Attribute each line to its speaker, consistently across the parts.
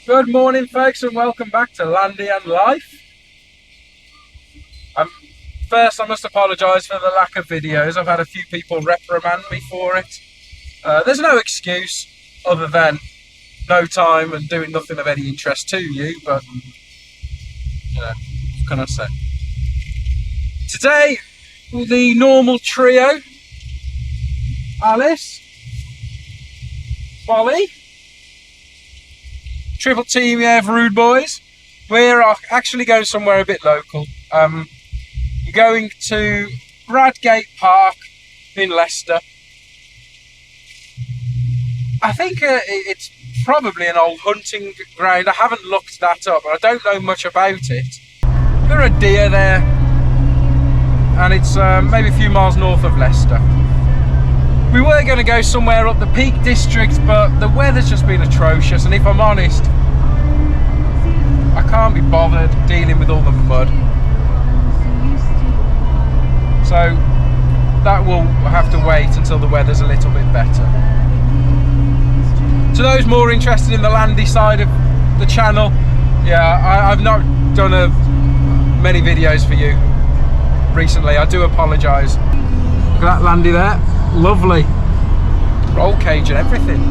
Speaker 1: Good morning, folks, and welcome back to Landy and Life. First, I must apologise for the lack of videos. I've had a few people reprimand me for it. There's no excuse other than no time and doing nothing of any interest to you, but, what can I say? Today, the normal trio: Alice, Molly, triple team, yeah, of Rude Boys. We're actually going somewhere a bit local. We're going to Bradgate Park in Leicester. I think it's probably an old hunting ground. I haven't looked that up, and I don't know much about it. There are deer there, and it's maybe a few miles north of Leicester. We were going to go somewhere up the Peak District, but the weather's just been atrocious, and if I'm honest, I can't be bothered dealing with all the mud. So that will have to wait until the weather's a little bit better. To those more interested in the landy side of the channel, yeah, I've not done many videos for you recently. I do apologise. Look at that landy there, lovely. Roll cage and everything.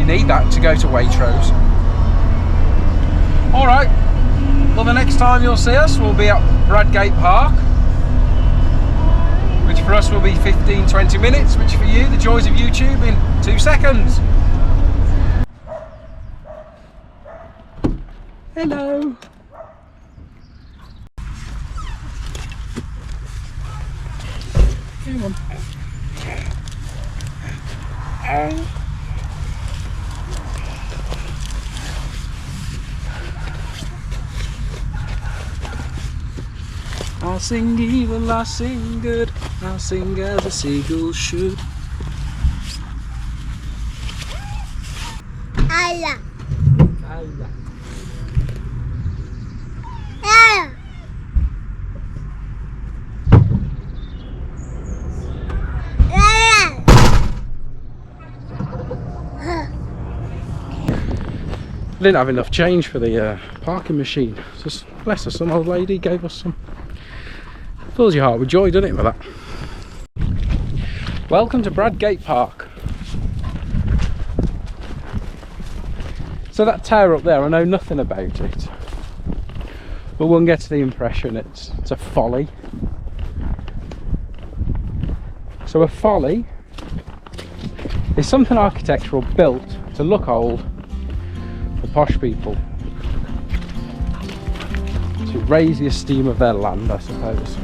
Speaker 1: You need that to go to Waitrose. Alright, well, the next time you'll see us will be at Bradgate Park, which for us will be 15-20 minutes, which for you, the joys of YouTube, in 2 seconds. Hello. Come on. I'll sing evil, I'll sing good, I'll sing as a seagull should.
Speaker 2: Allah.
Speaker 1: Allah.
Speaker 2: Allah.
Speaker 1: I didn't have enough change for the parking machine. Just bless us, some old lady gave us some. Fills your heart with joy, doesn't it, with that? Welcome to Bradgate Park. So that tower up there, I know nothing about it, but one gets the impression it's a folly. So a folly is something architectural built to look old for posh people, to raise the esteem of their land, I suppose.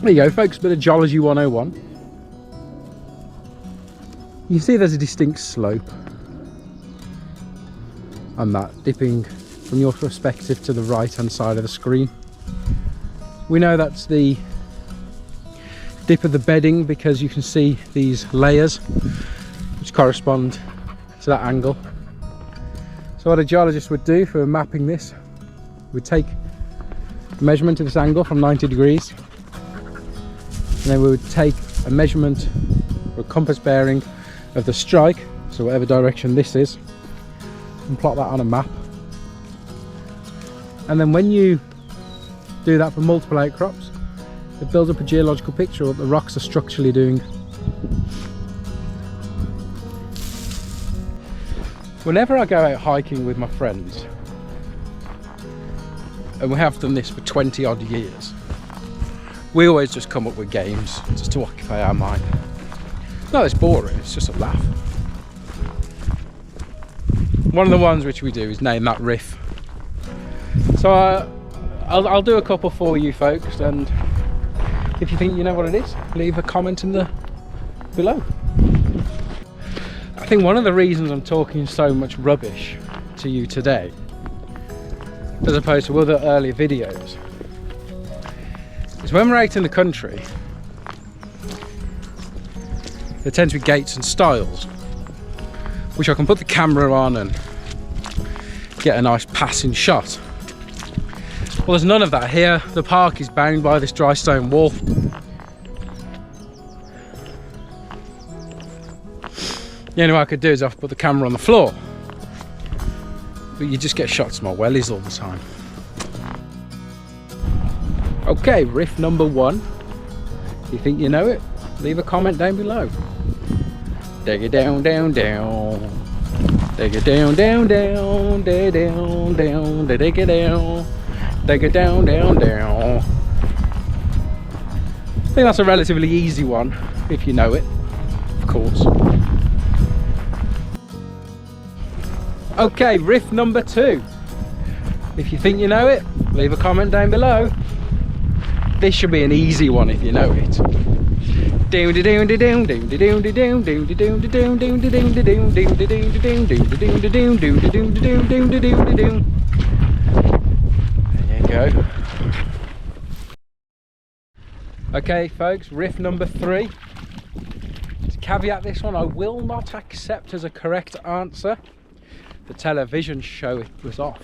Speaker 1: There you go folks, a bit of geology 101. You can see there's a distinct slope on that, dipping from your perspective to the right hand side of the screen. We know that's the dip of the bedding because you can see these layers which correspond to that angle. So what a geologist would do for mapping this, would take a measurement of this angle from 90 degrees, and then we would take a measurement or a compass bearing of the strike, so whatever direction this is, and plot that on a map. And then when you do that for multiple outcrops, it builds up a geological picture of what the rocks are structurally doing. Whenever I go out hiking with my friends, and we have done this for 20 odd years, we always just come up with games just to occupy our mind. No, it's boring, it's just a laugh. One of the ones which we do is name that riff. So I'll do a couple for you folks, and if you think you know what it is, leave a comment in the below. I think one of the reasons I'm talking so much rubbish to you today, as opposed to other earlier videos, is when we're out in the country, there tend to be gates and stiles, which I can put the camera on and get a nice passing shot. Well, there's none of that here. The park is bound by this dry stone wall. The only way I could do is I could put the camera on the floor, but you just get shots of my wellies all the time. Okay, riff number 1. If you think you know it, leave a comment down below. Dig it down, down, down. Dig it down, down, down. Dig it down, down. Dig it down. Dig it down, down, down. I think that's a relatively easy one, if you know it, of course. Okay, riff number 2. If you think you know it, leave a comment down below. This should be an easy one if you know it. There you go. Okay folks, riff number 3. To caveat this one, I will not accept as a correct answer the television show it was off.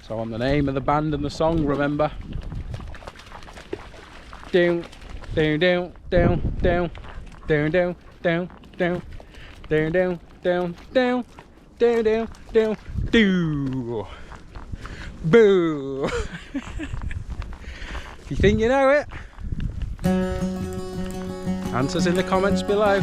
Speaker 1: So on the name of the band and the song, remember. Down, down, down, down, down, down, down, down, down, down, down, down, down, down, down, down, do. Boo. If you think you know it, answers in the comments below.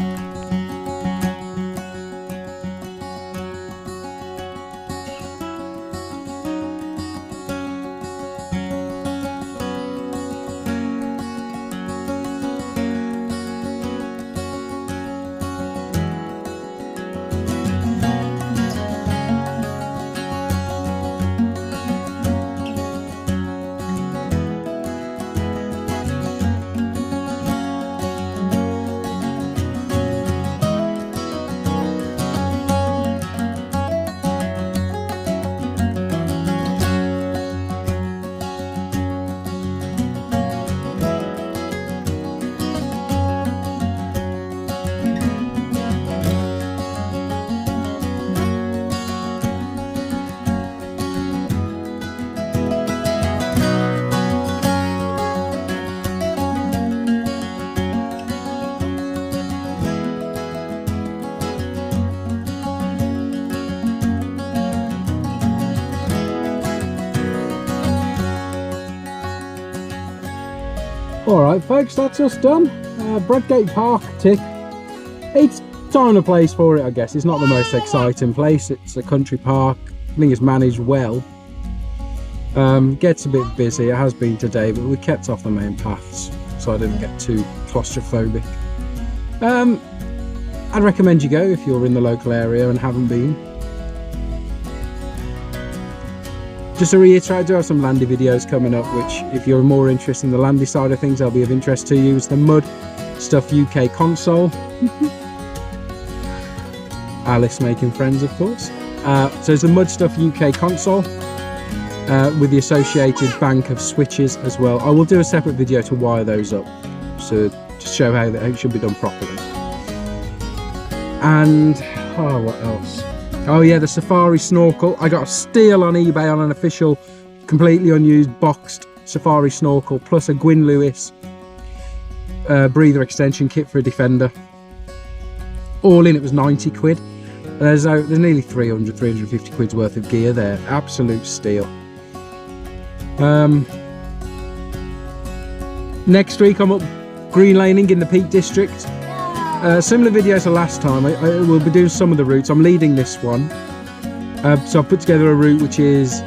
Speaker 1: Alright folks, that's us done. Bradgate Park tick. It's time and place for it, I guess. It's not the most exciting place. It's a country park. I think it's managed well. Gets a bit busy, it has been today, but we kept off the main paths so I didn't get too claustrophobic. I'd recommend you go if you're in the local area and haven't been. Just to reiterate, I do have some landy videos coming up, which if you're more interested in the landy side of things, they'll be of interest to you. It's the Mud Stuff UK console. Alice making friends, of course. So it's the Mud Stuff UK console with the associated bank of switches as well. I will do a separate video to wire those up, so to show how it should be done properly. And oh, what else? Oh yeah, the Safari snorkel. I got a steal on eBay on an official, completely unused boxed Safari snorkel, plus a Gwyn Lewis breather extension kit for a Defender. All in, it was 90 quid. There's nearly 350 quid's worth of gear there. Absolute steal. Next week I'm up green laning in the Peak District. Similar video to last time. I will be doing some of the routes. I'm leading this one. So I've put together a route which is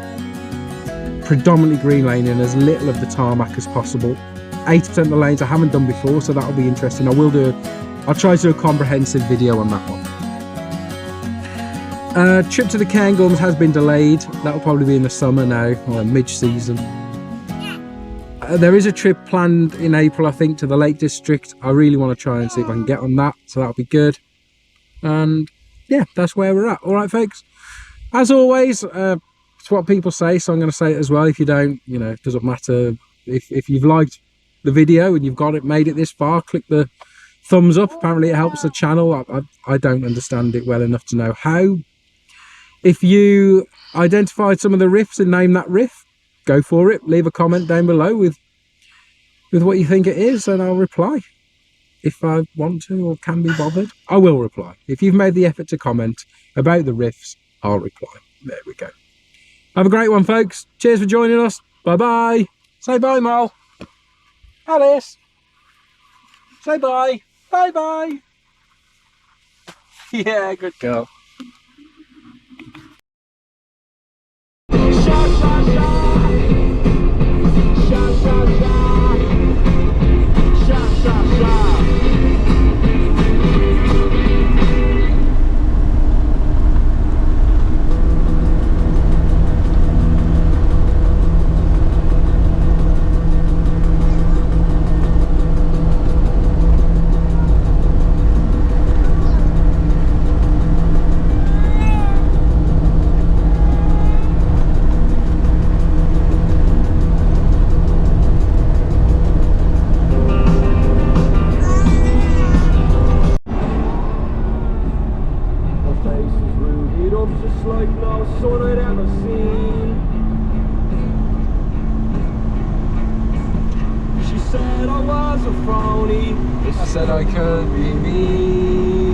Speaker 1: predominantly green laning, as little of the tarmac as possible. 80% of the lanes I haven't done before, so that'll be interesting. I'll try to do a comprehensive video on that one. Trip to the Cairngorms has been delayed. That'll probably be in the summer now, or mid-season. There is a trip planned in April, I think, to the Lake District. I really want to try and see if I can get on that, so that'll be good. And yeah, that's where we're at. All right, folks. As always, it's what people say, so I'm going to say it as well. If you don't, you know, it doesn't matter. If you've liked the video and you've got it, made it this far, click the thumbs up. Apparently it helps the channel. I don't understand it well enough to know how. If you identified some of the riffs and name that riff, go for it. Leave a comment down below with what you think it is, and I'll reply. If I want to or can be bothered, I will reply. If you've made the effort to comment about the riffs, I'll reply. There we go. Have a great one, folks. Cheers for joining us. Bye-bye. Say bye, Mal. Alice. Say bye. Bye-bye. Yeah, good girl. I said I could be me.